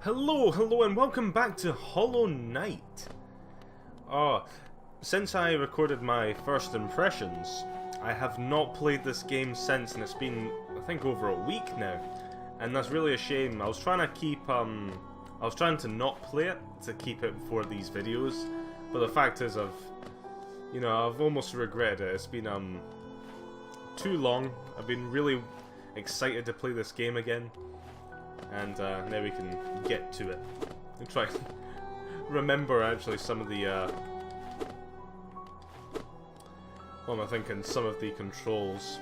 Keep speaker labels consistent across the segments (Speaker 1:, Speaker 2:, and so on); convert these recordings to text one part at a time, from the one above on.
Speaker 1: Hello and welcome back to Hollow Knight. Since I recorded my first impressions, I have not played this game since, and it's been, I think, over a week now. And that's really a shame. I was trying to not play it to keep it for these videos, but the fact is I've almost regretted it. It's been, too long. I've been really excited to play this game again. And now we can get to it and try to remember actually some of the what am I thinking? Some of the controls.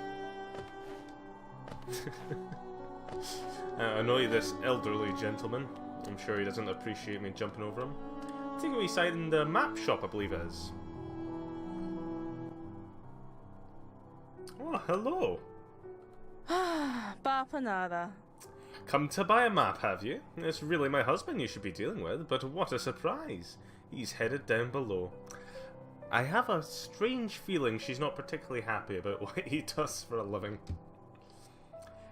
Speaker 1: Annoy this elderly gentleman. I'm sure he doesn't appreciate me jumping over him. Take a wee side in the map shop, I believe it is. Oh, hello.
Speaker 2: Bapanada.
Speaker 1: Come to buy a map, have you? It's really my husband you should be dealing with, but what a surprise. He's headed down below. I have a strange feeling she's not particularly happy about what he does for a living.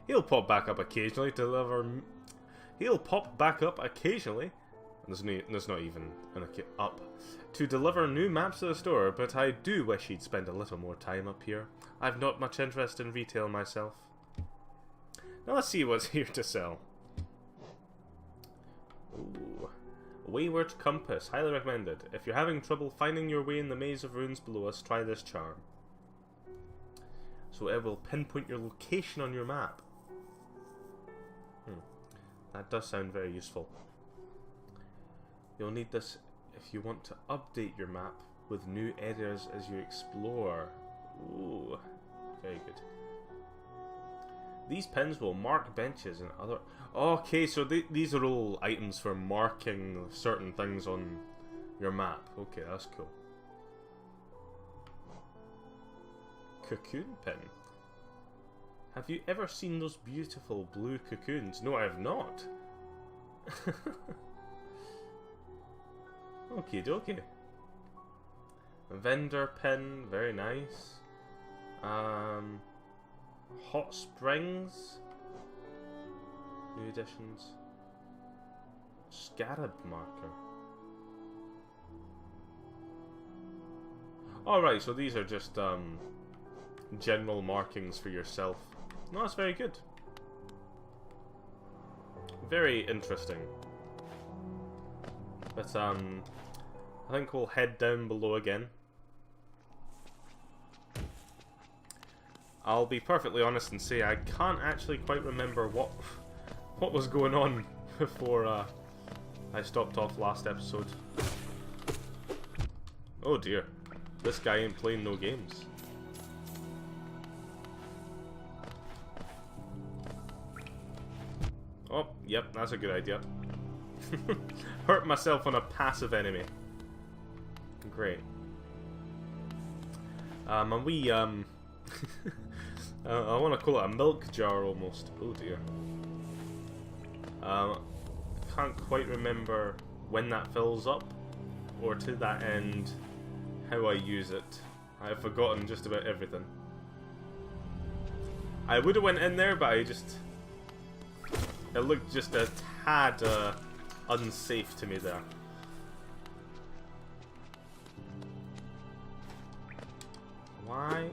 Speaker 1: He'll pop back up occasionally to deliver... There's not even an up. To deliver new maps to the store, but I do wish he'd spend a little more time up here. I've not much interest in retail myself. Now let's see what's here to sell. Ooh. Wayward Compass, highly recommended. If you're having trouble finding your way in the maze of ruins below us, try this charm. So it will pinpoint your location on your map. That does sound very useful. You'll need this if you want to update your map with new areas as you explore. Ooh, very good. These pins will mark benches and other... Okay, so these are all items for marking certain things on your map. Okay, that's cool. Cocoon pin. Have you ever seen those beautiful blue cocoons? No, I have not. Okie dokie. Vendor pin, very nice. Hot Springs. New additions. Scarab marker. Alright, so these are just general markings for yourself. No, that's very good. Very interesting. But I think we'll head down below again. I'll be perfectly honest and say I can't actually quite remember what was going on before I stopped off last episode. Oh dear, this guy ain't playing no games. Oh, yep, that's a good idea. Hurt myself on a passive enemy. Great. And we I want to call it a milk jar almost. Oh dear. Can't quite remember when that fills up, or to that end, how I use it. I've forgotten just about everything. I would have went in there, but it looked just a tad unsafe to me there. Why?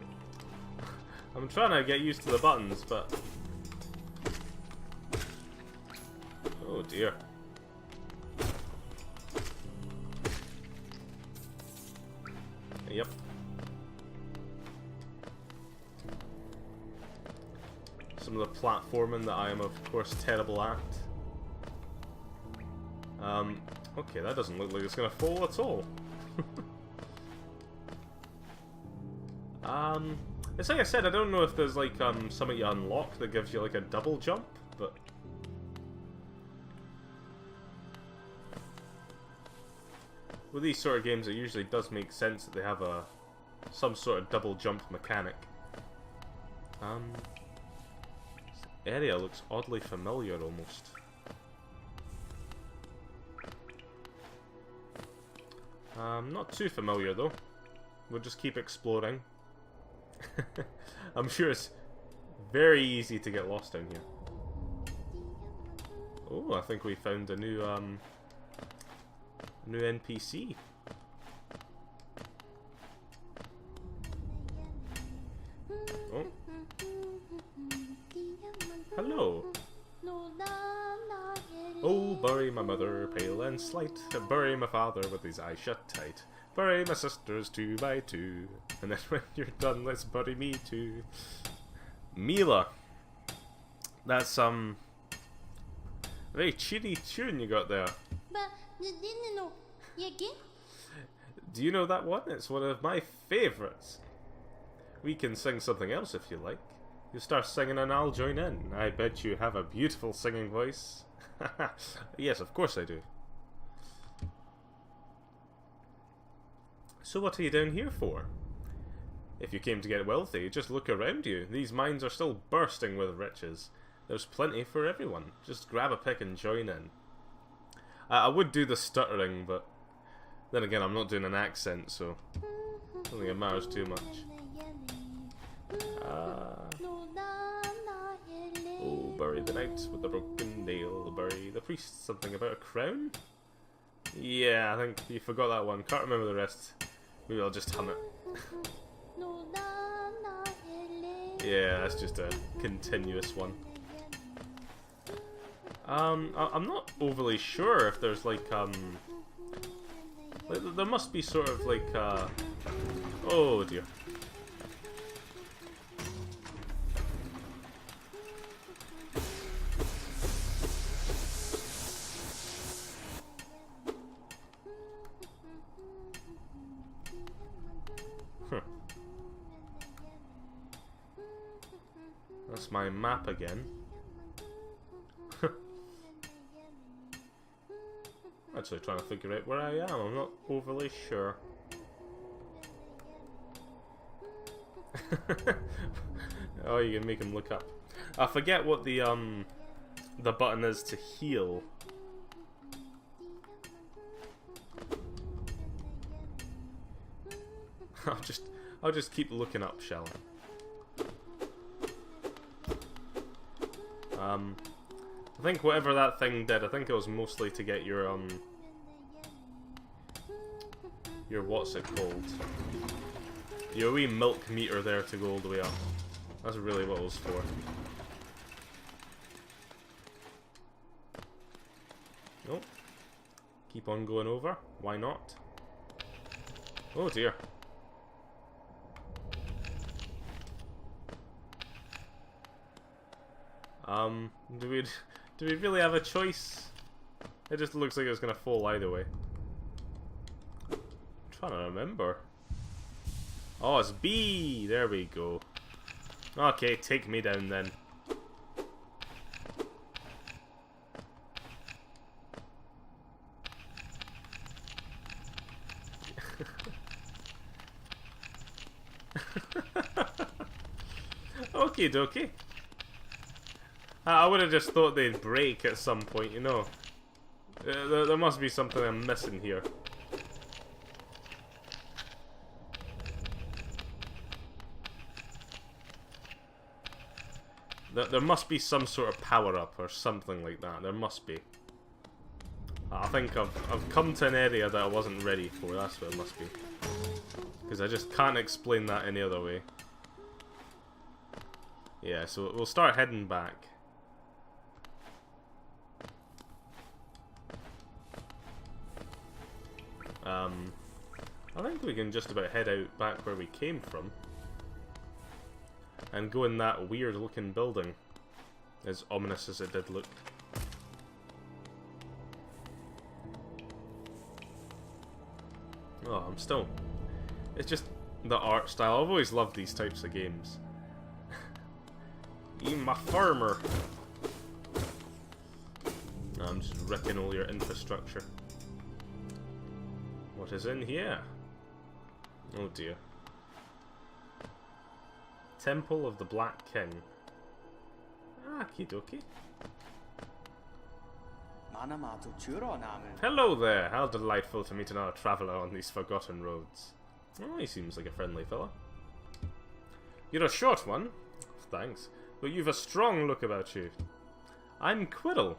Speaker 1: I'm trying to get used to the buttons, but... Oh dear. Yep. Some of the platforming that I am, of course, terrible at. Okay, that doesn't look like it's gonna fall at all. It's like I said, I don't know if there's like something you unlock that gives you like a double jump, but with these sort of games it usually does make sense that they have some sort of double jump mechanic. This area looks oddly familiar almost. Not too familiar though. We'll just keep exploring. I'm sure it's very easy to get lost down here. Oh, I think we found a new NPC. Oh. Hello. Oh, bury my mother, pale and slight. Bury my father with his eyes shut tight. Bury my sisters 2 by 2. And then when you're done, let's bury me too. Mila. That's a very cheery tune you got there. Do you know that one? It's one of my favourites. We can sing something else if you like. You start singing and I'll join in. I bet you have a beautiful singing voice. Yes, of course I do. So what are you down here for? If you came to get wealthy, just look around you. These mines are still bursting with riches. There's plenty for everyone. Just grab a pick and join in. I would do the stuttering, but then again, I'm not doing an accent, so I don't think it matters too much. Oh, bury the knight with the broken nail. Bury the priest. Something about a crown? Yeah, I think you forgot that one. Can't remember the rest. Maybe I'll just hum it. Yeah, that's just a continuous one. I'm not overly sure if there's like there must be sort of like oh dear. That's my map again. Actually trying to figure out where I am, I'm not overly sure. Oh, you can make him look up. I forget what the button is to heal. I'll just keep looking up, shall I? I think whatever that thing did, I think it was mostly to get your what's it called? Your wee milk meter there to go all the way up. That's really what it was for. Nope. Keep on going over. Why not? Oh dear. Do we really have a choice? It just looks like it's gonna fall either way. I'm trying to remember. Oh, it's B! There we go. Okay, take me down then. Okie dokie. I would have just thought they'd break at some point, you know. There must be something I'm missing here. There must be some sort of power-up or something like that. There must be. I think I've come to an area that I wasn't ready for. That's what it must be. Because I just can't explain that any other way. Yeah, so we'll start heading back. I think we can just about head out back where we came from. And go in that weird looking building. As ominous as it did look. Oh, I'm still... It's just the art style. I've always loved these types of games. You my farmer! I'm just wrecking all your infrastructure. What is in here? Oh dear. Temple of the Black King. Okie dokie. Hello there! How delightful to meet another traveller on these forgotten roads. Oh, he seems like a friendly fella. You're a short one. Thanks. But you've a strong look about you. I'm Quiddle.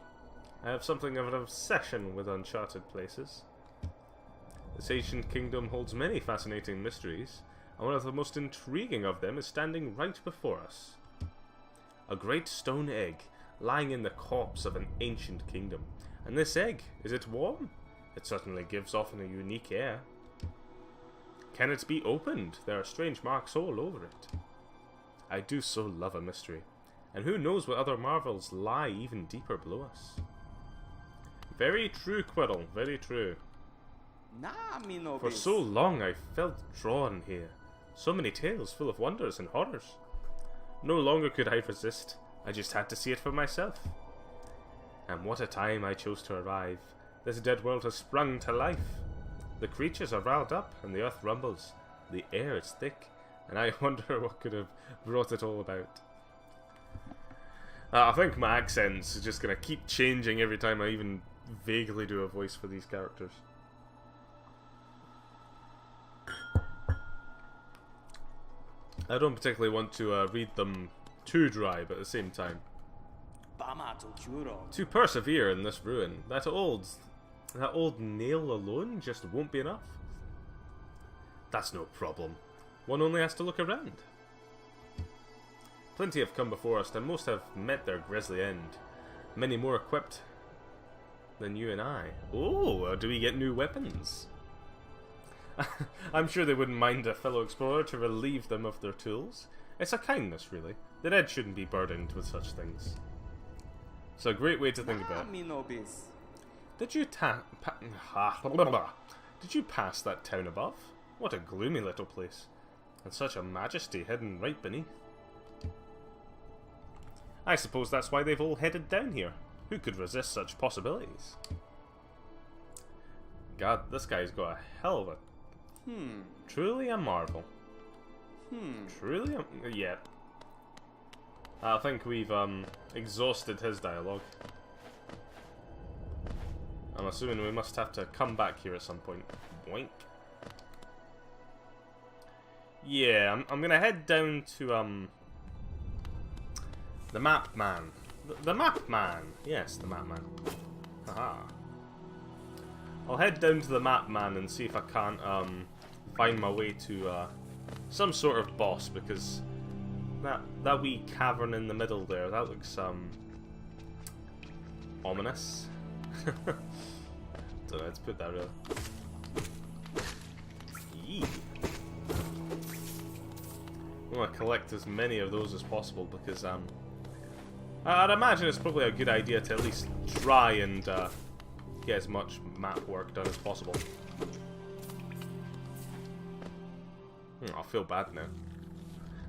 Speaker 1: I have something of an obsession with uncharted places. This ancient kingdom holds many fascinating mysteries, and one of the most intriguing of them is standing right before us. A great stone egg lying in the corpse of an ancient kingdom. And this egg, is it warm? It certainly gives off a unique air. Can it be opened? There are strange marks all over it. I do so love a mystery, and who knows what other marvels lie even deeper below us. Very true, Quirrell, very true. For so long I felt drawn here. So many tales full of wonders and horrors. No longer could I resist. I just had to see it for myself. And what a time I chose to arrive. This dead world has sprung to life. The creatures are riled up, and the earth rumbles. The air is thick, and I wonder what could have brought it all about. I think my accent's just going to keep changing every time I even vaguely do a voice for these characters. I don't particularly want to read them too dry, but at the same time. To persevere in this ruin, that old nail alone just won't be enough. That's no problem. One only has to look around. Plenty have come before us, and most have met their grisly end. Many more equipped than you and I. Oh, do we get new weapons? I'm sure they wouldn't mind a fellow explorer to relieve them of their tools. It's a kindness, really. The dead shouldn't be burdened with such things. It's a great way to think about it. Did you Did you pass that town above? What a gloomy little place. And such a majesty hidden right beneath. I suppose that's why they've all headed down here. Who could resist such possibilities? God, this guy's got a hell of a... Truly a marvel. Truly a... Yeah. I think we've exhausted his dialogue. I'm assuming we must have to come back here at some point. Boink. Yeah, I'm gonna head down to the map man. The map man. Yes, the map man. Haha. I'll head down to the map man and see if I can't find my way to some sort of boss, because that wee cavern in the middle there, that looks ominous. Don't know how to put that really. Yee. I want to collect as many of those as possible, because I'd imagine it's probably a good idea to at least try and get as much map work done as possible. I feel bad now.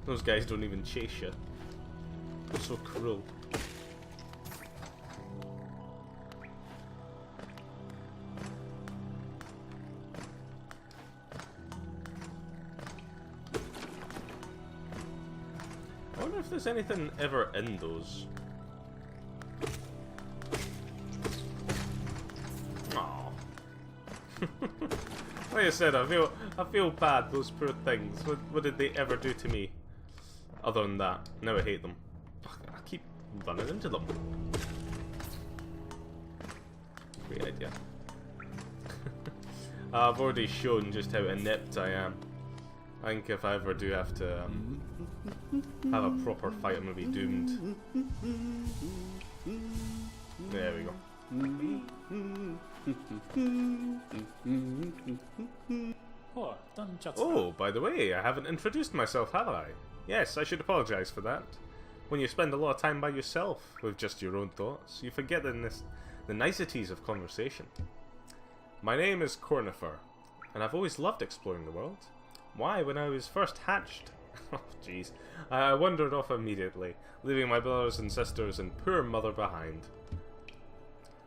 Speaker 1: Those guys don't even chase you. They're so cruel. I wonder if there's anything ever in those. Aww. Like I said, I feel bad, those poor things. What did they ever do to me? Other than that, now I hate them. I keep running into them. Great idea. I've already shown just how inept I am. I think if I ever do have to have a proper fight, I'm gonna be doomed. There we go. Oh, by the way, I haven't introduced myself, have I? Yes, I should apologise for that. When you spend a lot of time by yourself, with just your own thoughts, you forget the niceties of conversation. My name is Cornifer, and I've always loved exploring the world. Why, when I was first hatched... oh, jeez. I wandered off immediately, leaving my brothers and sisters and poor mother behind.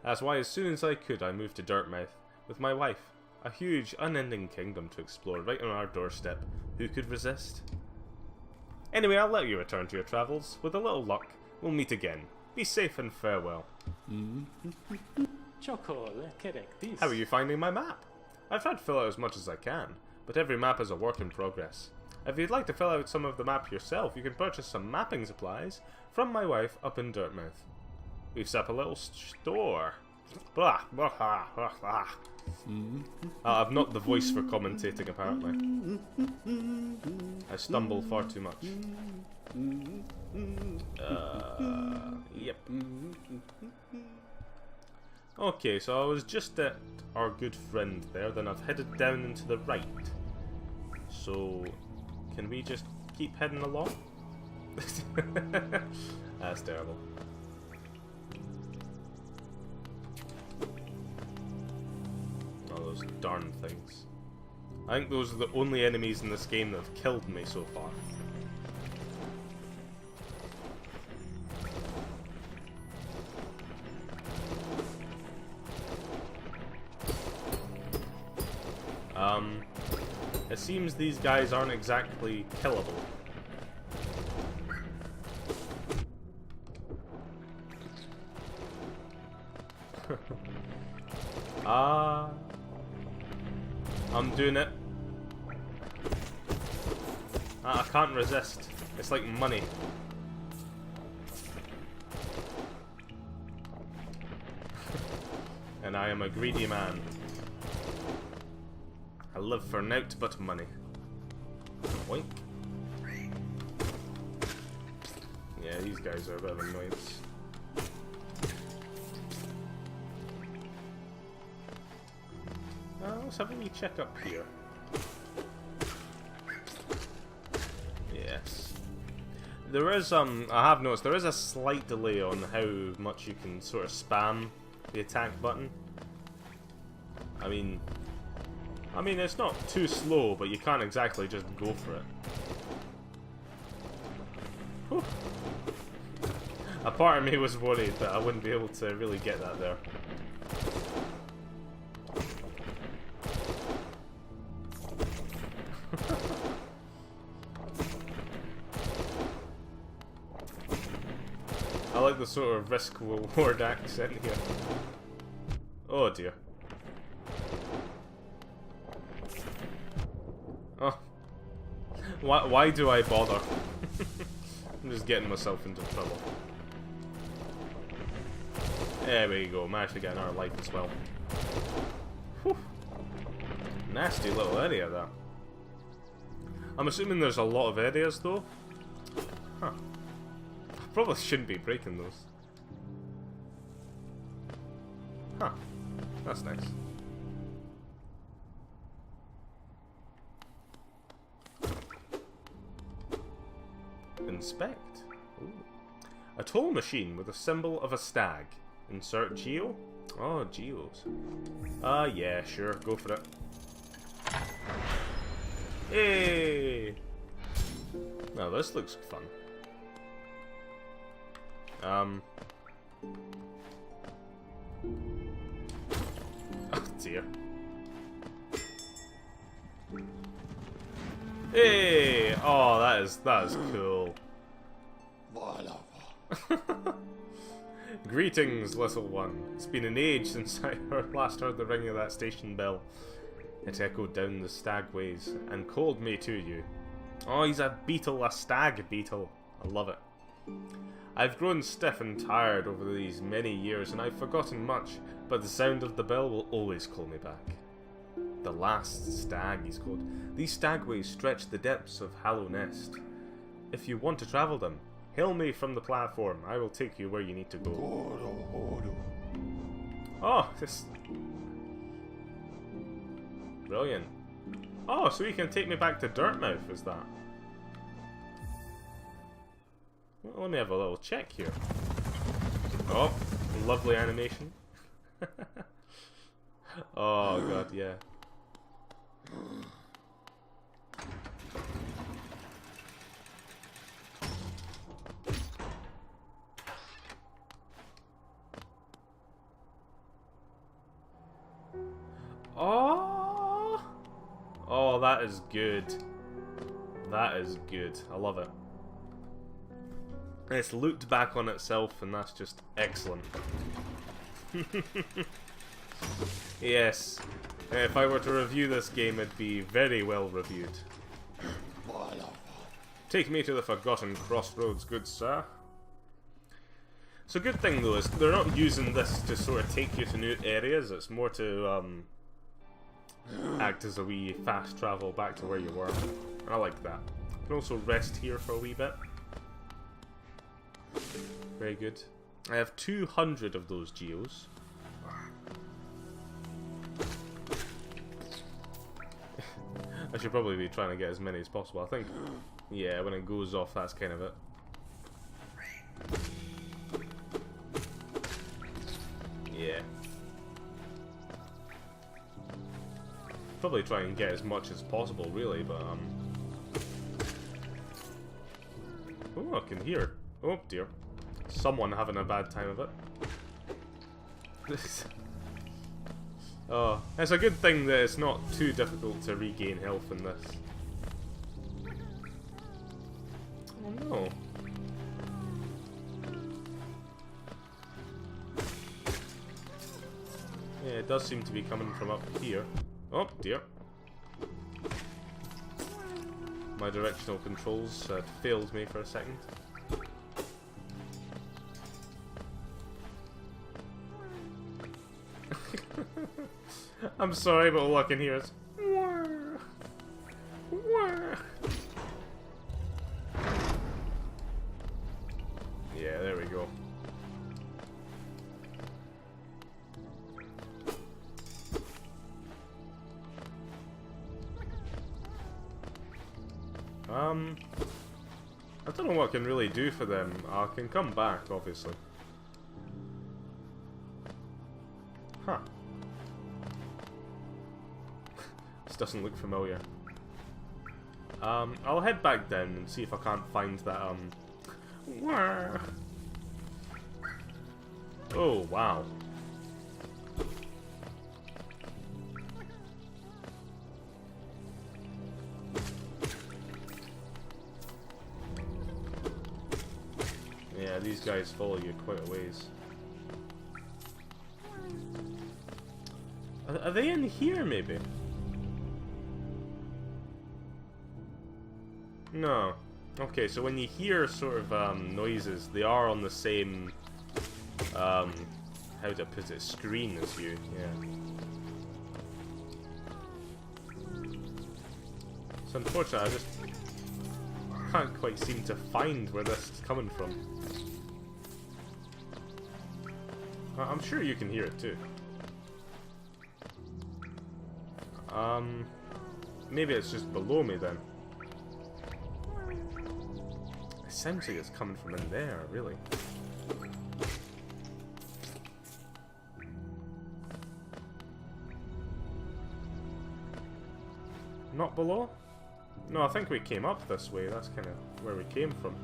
Speaker 1: That's why as soon as I could, I moved to Dirtmouth, with my wife. A huge, unending kingdom to explore right on our doorstep. Who could resist? Anyway, I'll let you return to your travels. With a little luck, we'll meet again. Be safe and farewell. How are you finding my map? I've tried to fill out as much as I can, but every map is a work in progress. If you'd like to fill out some of the map yourself, you can purchase some mapping supplies from my wife up in Dirtmouth. we've set up a little store. Blah, blah, blah, blah, blah. I've not the voice for commentating, apparently. I stumble far too much. Yep. Okay, so I was just at our good friend there, then I've headed down and to the right. So, can we just keep heading along? That's terrible. Oh, those darn things. I think those are the only enemies in this game that have killed me so far. It seems these guys aren't exactly killable. I'm doing it. I can't resist. It's like money. And I am a greedy man. I live for naught but money. Oink. Yeah, these guys are a bit of annoyance. Let's have a wee check up here. Yes. There is, I have noticed, there is a slight delay on how much you can sort of spam the attack button. I mean, it's not too slow, but you can't exactly just go for it. Whew. A part of me was worried that I wouldn't be able to really get that there. I like the sort of risk-reward accent here. Oh dear. Oh. Why do I bother? I'm just getting myself into trouble. There we go, managed to get another life as well. Whew. Nasty little area there. I'm assuming there's a lot of areas though. Huh. I probably shouldn't be breaking those. Huh. That's nice. Inspect. Ooh. A toll machine with a symbol of a stag. Insert geo? Oh, geos. Yeah, sure, go for it. Hey! Now this looks fun. Oh dear. Hey! Oh, that is cool. Greetings, little one. It's been an age since I last heard the ring of that station bell. It echoed down the stagways and called me to you. Oh, he's a beetle, a stag beetle. I love it. I've grown stiff and tired over these many years, and I've forgotten much, but the sound of the bell will always call me back. The last stag, he's called. These stagways stretch the depths of Hallow Nest. If you want to travel them, hail me from the platform. I will take you where you need to go. Oh, this... Brilliant. Oh, so you can take me back to Dirtmouth, is that? Well, let me have a little check here. Oh, lovely animation. Oh god, yeah. Oh! Oh, that is good. That is good. I love it. It's looped back on itself, and that's just excellent. Yes. If I were to review this game, it'd be very well reviewed. Take me to the Forgotten Crossroads, good sir. So good thing though is they're not using this to sort of take you to new areas. It's more to act as a wee fast travel back to where you were. I like that. You can also rest here for a wee bit. Very good. I have 200 of those geos. I should probably be trying to get as many as possible. I think, yeah, when it goes off, that's kind of it. Yeah. Probably try and get as much as possible, really, but, oh, I can hear. Oh, dear. Someone having a bad time of it. Oh, it's a good thing that it's not too difficult to regain health in this. Oh, no. Yeah, it does seem to be coming from up here. Oh, dear. My directional controls had failed me for a second. I'm sorry, but all I can hear is... Yeah, there we go. I don't know what I can really do for them. I can come back, obviously. Huh. This doesn't look familiar. I'll head back down and see if I can't find that, Oh, wow. Yeah, these guys follow you quite a ways. Are they in here, maybe? No. Okay, so when you hear sort of noises, they are on the same, how to put it, screen as you, yeah. It's unfortunate, I just can't quite seem to find where this is coming from. I'm sure you can hear it too. Maybe it's just below me then. It sounds like it's coming from in there, really. Not below? No, I think we came up this way. That's kind of where we came from.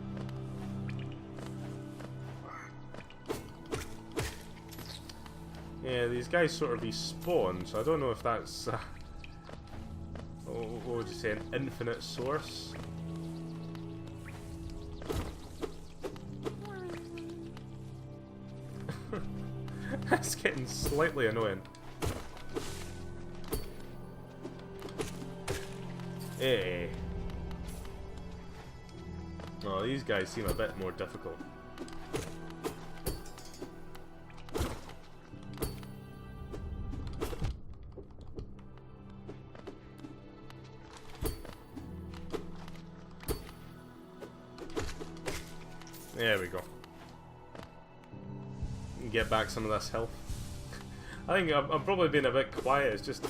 Speaker 1: Yeah, these guys sort of respawn, so I don't know if that's... what would you say, an infinite source? That's getting slightly annoying. Hey. Oh, these guys seem a bit more difficult. There we go. Get back some of this health. I think I'm probably being a bit quiet. It's just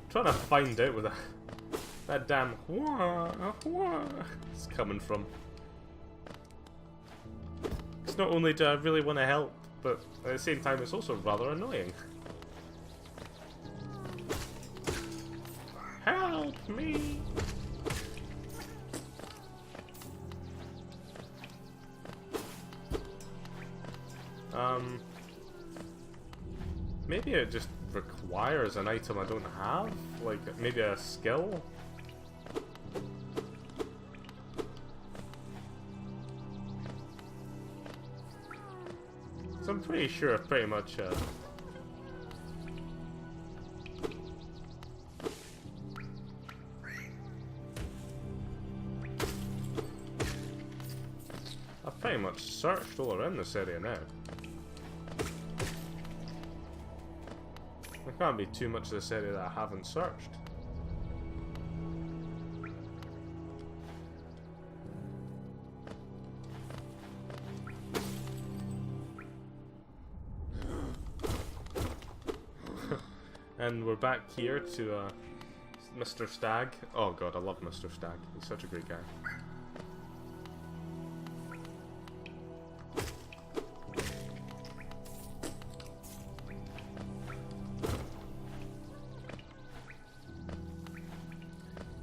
Speaker 1: trying to find out where that damn it's coming from. It's not only do I really want to help, but at the same time it's also rather annoying. Help me! Maybe it just requires an item I don't have? Like, maybe a skill? So I'm pretty sure I've pretty much, I've pretty much searched all around this area now. There can't be too much of this area that I haven't searched. And we're back here to Mr. Stag. Oh god, I love Mr. Stag. He's such a great guy.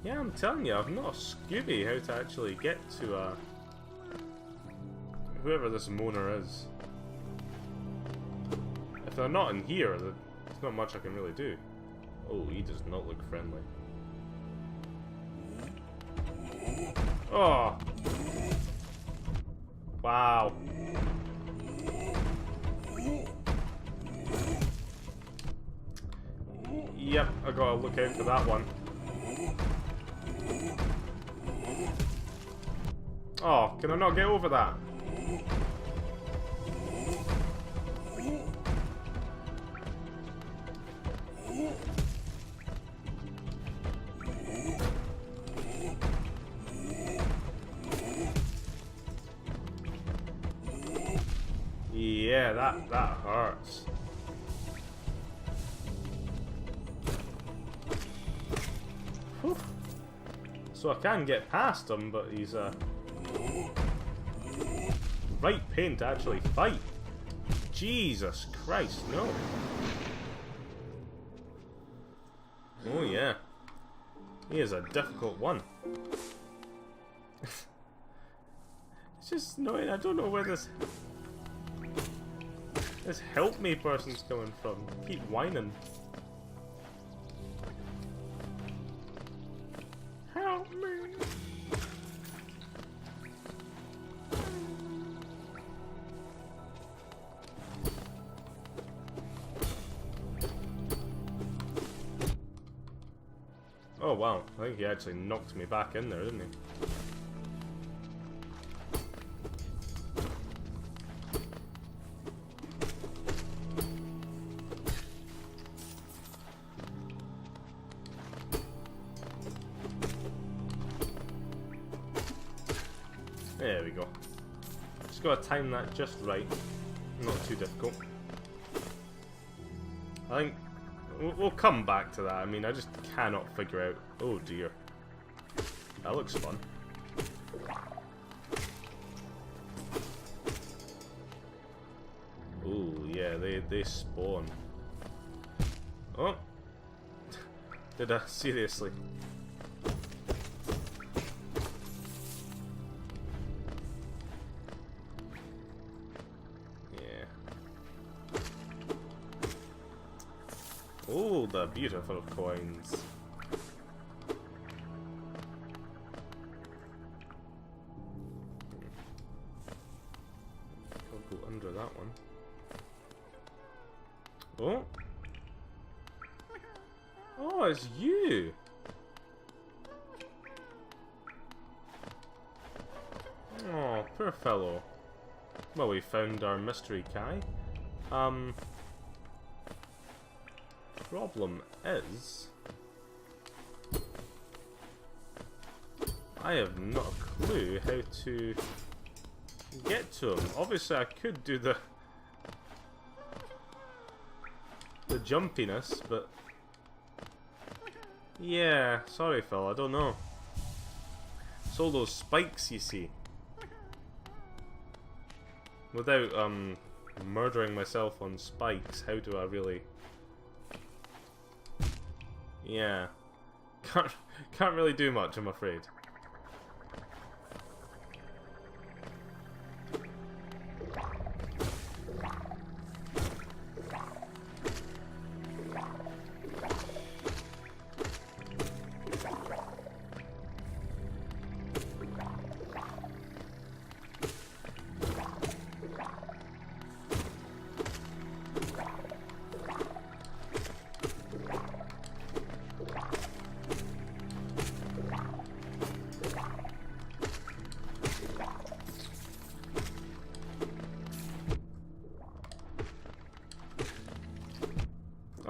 Speaker 1: Yeah, I'm telling you, I've not a Scooby how to actually get to whoever this Mona is. If they're not in here, there's not much I can really do. Oh, he does not look friendly. Oh! Wow. Yep, I gotta look out for that one. Oh, can I not get over that? Yeah, that hurts. Whew. So I can get past him, but he's right pain to actually fight. Jesus Christ, no. Oh yeah. He is a difficult one. It's just annoying, I don't know where this help me person's coming from. Keep whining. Help me. Oh wow, I think he actually knocked me back in there, didn't he? There we go. Just gotta time that just right. Not too difficult. I think we'll come back to that. I mean, I just cannot figure out. Oh dear. That looks fun. Oh yeah, they spawn. Oh. Did I seriously? Oh, the beautiful coins. I'll go under that one. Oh! Oh, it's you! Oh, poor fellow. Well, we found our mystery Kai. Problem is, I have not a clue how to get to him. Obviously, I could do the jumpiness, but yeah, sorry, Phil, I don't know. It's all those spikes, you see. Without murdering myself on spikes, how do I really? Yeah, can't really do much, I'm afraid.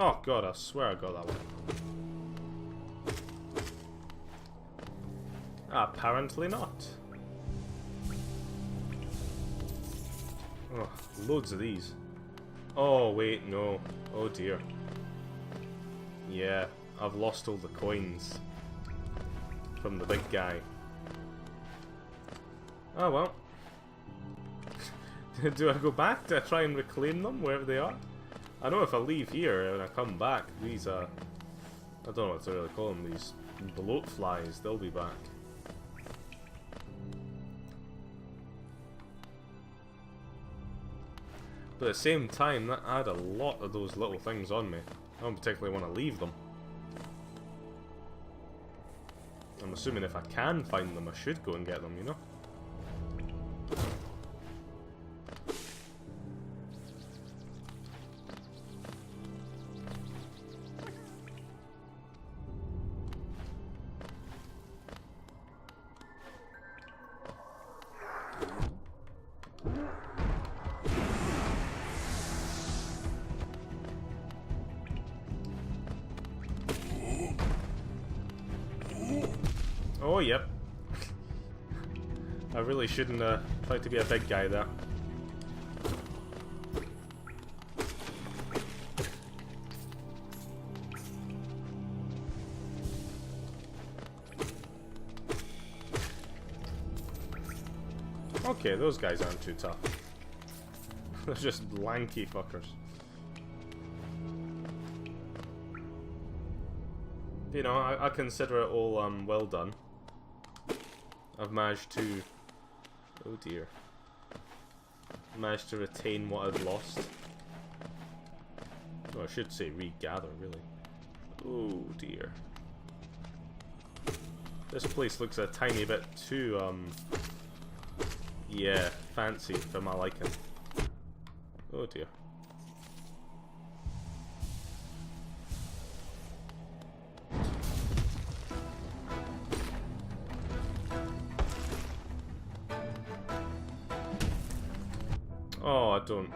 Speaker 1: Oh god, I swear I got that one. Apparently not. Oh, loads of these. Oh wait, no. Oh dear. Yeah, I've lost all the coins from the big guy. Oh well. Do I go back to try and reclaim them wherever they are? I know if I leave here and I come back, these I don't know what to really call them, these bloat flies, they'll be back. But at the same time, that I had a lot of those little things on me. I don't particularly want to leave them. I'm assuming if I can find them, I should go and get them, you know? Oh, yep. I really shouldn't try to be a big guy there. Okay, those guys aren't too tough. They're just lanky fuckers. You know, I consider it all well done. I've managed to... oh dear. Managed to retain what I've lost. Oh, I should say regather, really. Oh dear. This place looks a tiny bit too, yeah, fancy for my liking. Oh dear. Oh, I don't.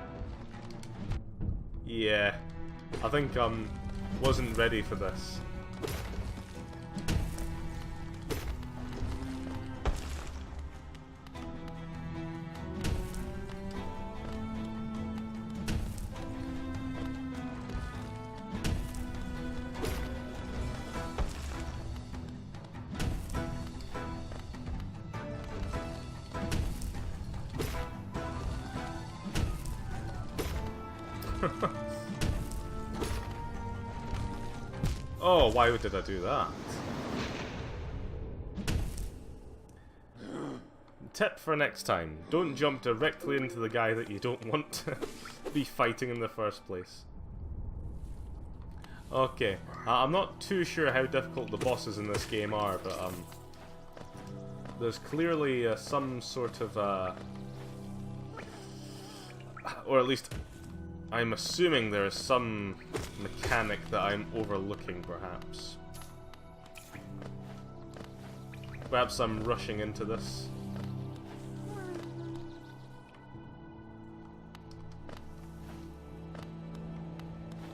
Speaker 1: Yeah, I think wasn't ready for this. Oh, why did I do that? Tip for next time. Don't jump directly into the guy that you don't want to be fighting in the first place. Okay, I'm not too sure how difficult the bosses in this game are, but there's clearly some sort of or at least I'm assuming there is some mechanic that I'm overlooking, perhaps. Perhaps I'm rushing into this.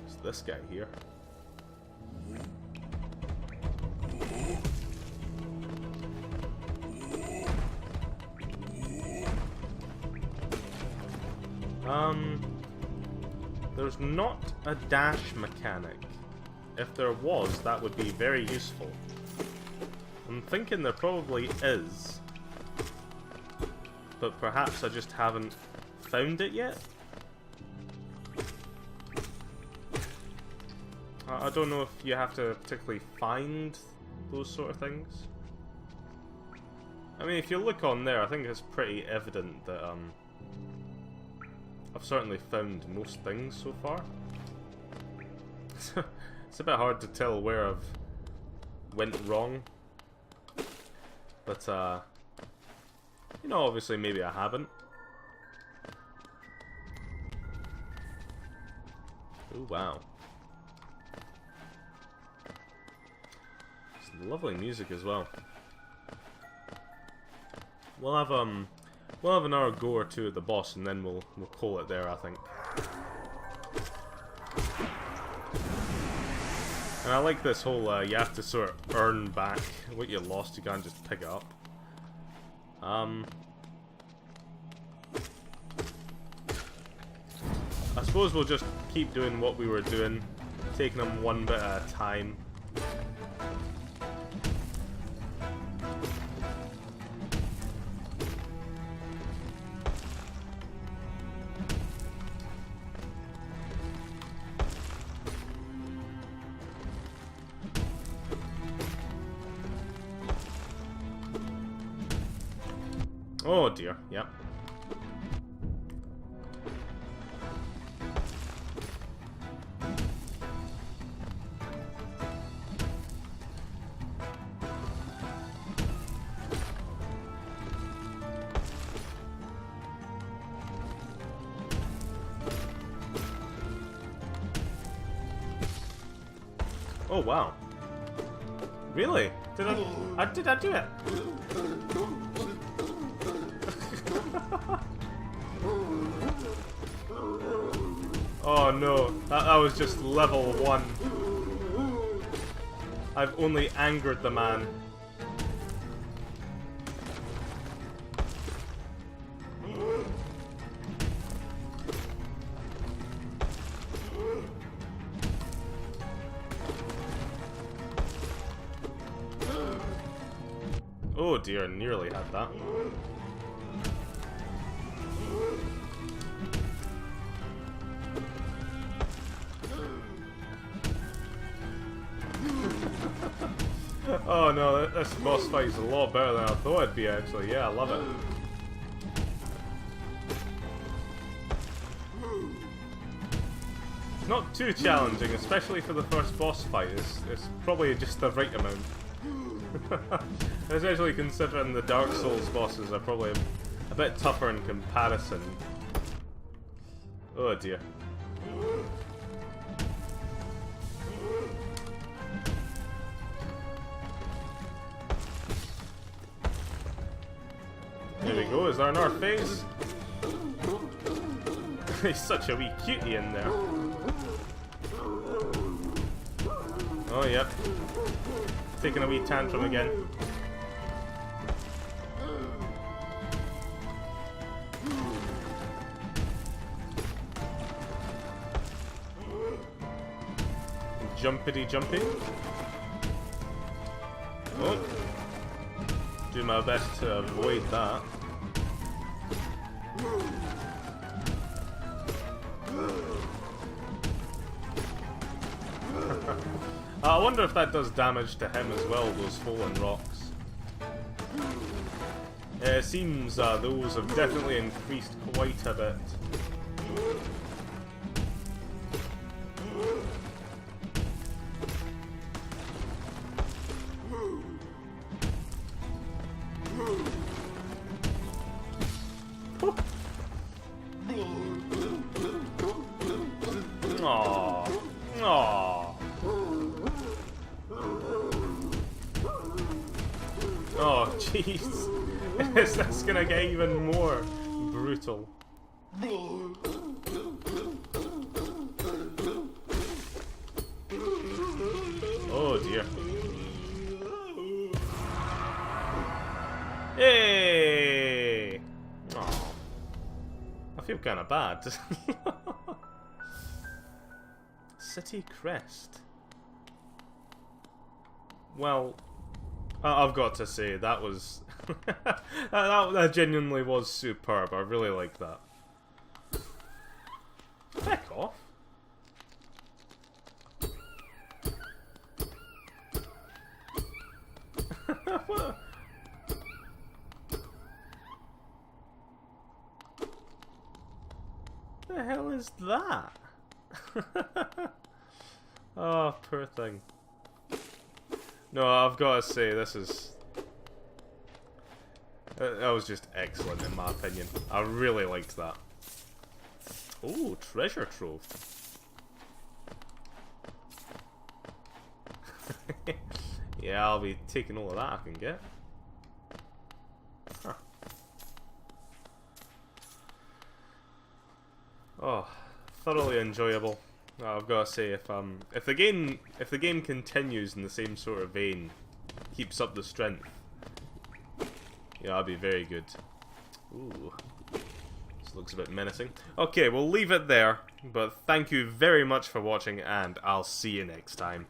Speaker 1: It's this guy here. There's not a dash mechanic. If there was, that would be very useful. I'm thinking there probably is. But perhaps I just haven't found it yet? I don't know if you have to particularly find those sort of things. I mean, if you look on there, I think it's pretty evident that I've certainly found most things so far. It's a bit hard to tell where I've went wrong. But, you know, obviously maybe I haven't. Oh, wow. It's lovely music as well. We'll have another go or two at the boss, and then we'll call it there, I think. And I like this whole, you have to sort of earn back what you lost, you can't just pick it up. I suppose we'll just keep doing what we were doing, taking them one bit at a time. Oh dear, yep. Oh wow. Really? Did I do it? Oh no, that was just level 1. I've only angered the man. Oh dear, nearly had that. Oh no, this boss fight is a lot better than I thought it'd be actually. Yeah, I love it. It's not too challenging, especially for the first boss fight. It's probably just the right amount. Especially considering the Dark Souls bosses are probably a bit tougher in comparison. Oh dear. There we go, is there another phase? He's such a wee cutie in there. Oh yep. Taking a wee tantrum again. Jumpity jumpy. Oh. Do my best to avoid that. I wonder if that does damage to him as well, those fallen rocks. It seems those have definitely increased quite a bit. Aww. Aww. Oh, jeez. Is this gonna get even more brutal? Oh dear. Hey! Aww. I feel kinda bad. City Crest. Well, I've got to say, that was... that genuinely was superb. I really liked that. Heck off. What? The hell is that? Oh, poor thing. No, I've got to say, this is... that was just excellent in my opinion. I really liked that. Oh, treasure trove. Yeah, I'll be taking all of that I can get. Huh. Oh, thoroughly enjoyable. I've got to say, if the game continues in the same sort of vein, keeps up the strength, yeah, that'd be very good. Ooh, this looks a bit menacing. Okay, we'll leave it there, but thank you very much for watching, and I'll see you next time.